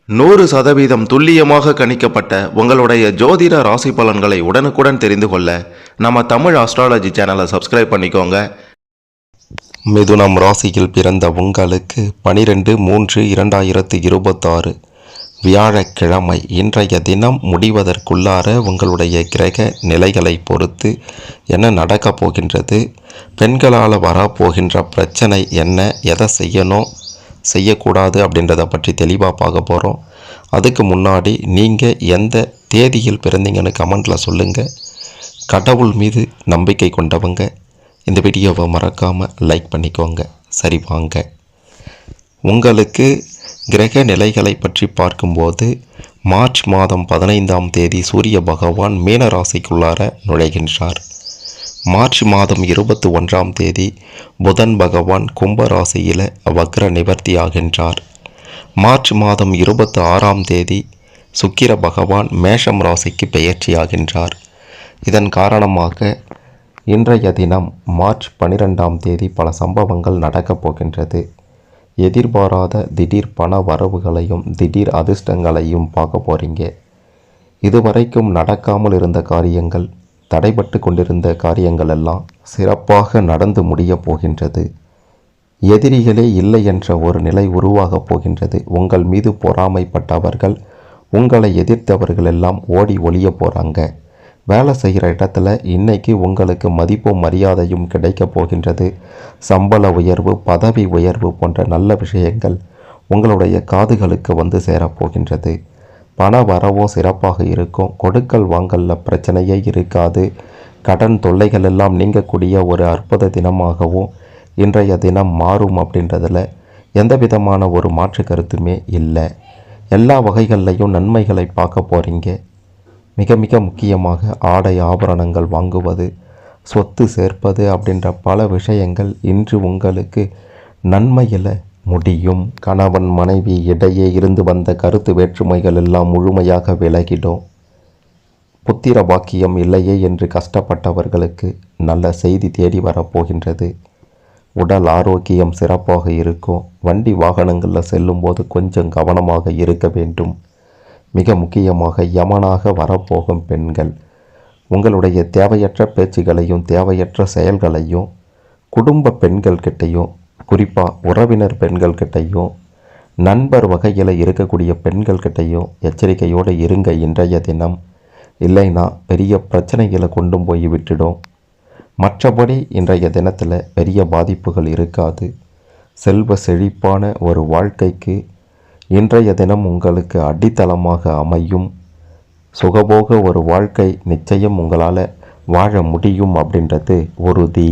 100% துல்லியமாக கணிக்கப்பட்ட உங்களுடைய ஜோதிட ராசி பலன்களை உடனுக்குடன் தெரிந்து கொள்ள நம்ம தமிழ் ஆஸ்ட்ராலஜி சேனலை சப்ஸ்கிரைப் பண்ணிக்கோங்க. மிதுனம் ராசியில் பிறந்த உங்களுக்கு 12/3/2026 வியாழக்கிழமை இன்றைய தினம் முடிவதற்குள்ளார உங்களுடைய கிரக நிலைகளை பொறுத்து என்ன நடக்கப் போகின்றது, பெண்களால் வரப்போகின்ற பிரச்சனை என்ன, எதை செய்யணும் செய்யக்கூடாது அப்படின்றத பற்றி தெளிவாக பார்க்க போகிறோம். அதுக்கு முன்னாடி நீங்கள் எந்த தேதியில் பிறந்தீங்கன்னு கமெண்டில் சொல்லுங்கள். கடவுள் மீது நம்பிக்கை கொண்டவங்க இந்த வீடியோவை மறக்காமல் லைக் பண்ணிக்கோங்க. சரி வாங்க, உங்களுக்கு கிரக நிலைகளை பற்றி பார்க்கும்போது மார்ச் மாதம் 15ஆம் தேதி சூரிய பகவான் மீன ராசிக்குள்ளார நுழைகின்றார். மார்ச் மாதம் 21ஆம் தேதி புதன் பகவான் கும்ப ராசியில் வக்ர நிவர்த்தி ஆகின்றார். மார்ச் மாதம் 26ஆம் தேதி சுக்கிர பகவான் மேஷம் ராசிக்கு பெயர்ச்சியாகின்றார். இதன் காரணமாக இன்றைய தினம் மார்ச் 12ஆம் தேதி பல சம்பவங்கள் நடக்கப் போகின்றது. எதிர்பாராத திடீர் பண வரவுகளையும் திடீர் அதிர்ஷ்டங்களையும் பார்க்க போகிறீங்க. இதுவரைக்கும் நடக்காமல் இருந்த காரியங்கள், தடைபட்டு கொண்டிருந்த காரியங்கள் எல்லாம் சிறப்பாக நடந்து முடியப் போகின்றது. எதிரிகளே இல்லை என்ற ஒரு நிலை உருவாகப் போகின்றது. உங்கள் மீது பொறாமைப்பட்டவர்கள், உங்களை எதிர்த்தவர்கள் எல்லாம் ஓடி ஒளிய போகிறாங்க. வேலை செய்கிற இடத்துல இன்னைக்கு உங்களுக்கு மதிப்பும் மரியாதையும் கிடைக்க போகின்றது. சம்பள உயர்வு, பதவி உயர்வு போன்ற நல்ல விஷயங்கள் உங்களுடைய காதுகளுக்கு வந்து சேரப்போகின்றது. பண வரவும் சிறப்பாக இருக்கும். கொடுக்கல் வாங்கல்ல பிரச்சனையே இருக்காது. கடன் தொல்லைகள் எல்லாம் நீங்கக்கூடிய ஒரு அற்புத தினமாகவும் இன்றைய தினம் மாறும் அப்படின்றதில் எந்த விதமான ஒரு மாற்று கருத்துமே இல்லை. எல்லா வகைகள்லையும் நன்மைகளை பார்க்க போகிறீங்க. மிக மிக முக்கியமாக ஆடை ஆபரணங்கள் வாங்குவது, சொத்து சேர்ப்பது அப்படின்ற பல விஷயங்கள் இன்று உங்களுக்கு நன்மையில் முடியும். கணவன் மனைவி இடையே இருந்து வந்த கருத்து வேற்றுமைகள் எல்லாம் முழுமையாக விலகிடும். புத்திர பாக்கியம் இல்லையே என்று கஷ்டப்பட்டவர்களுக்கு நல்ல செய்தி தேடி வரப்போகின்றது. உடல் ஆரோக்கியம் சிறப்பாக இருக்கும். வண்டி வாகனங்களில் செல்லும்போது கொஞ்சம் கவனமாக இருக்க வேண்டும். மிக முக்கியமாக யமனாக வரப்போகும் பெண்கள் உங்களுடைய தேவையற்ற பேச்சுகளையும் தேவையற்ற செயல்களையும் குடும்ப பெண்கள்கிட்டையும், குறிப்பாக உறவினர் பெண்கள்கிட்டையும், நண்பர் வகையில் இருக்கக்கூடிய பெண்கள்கிட்டையும் எச்சரிக்கையோடு இருங்க இன்றைய தினம். இல்லைன்னா பெரிய பிரச்சனைகளை கொண்டு போய் விட்டுடும். மற்றபடி இன்றைய தினத்தில் பெரிய பாதிப்புகள் இருக்காது. செல்வ செழிப்பான ஒரு வாழ்க்கைக்கு இன்றைய தினம் உங்களுக்கு அடித்தளமாக அமையும். சுகபோக ஒரு வாழ்க்கை நிச்சயம் உங்களால் வாழ முடியும் அப்படின்றது உறுதி.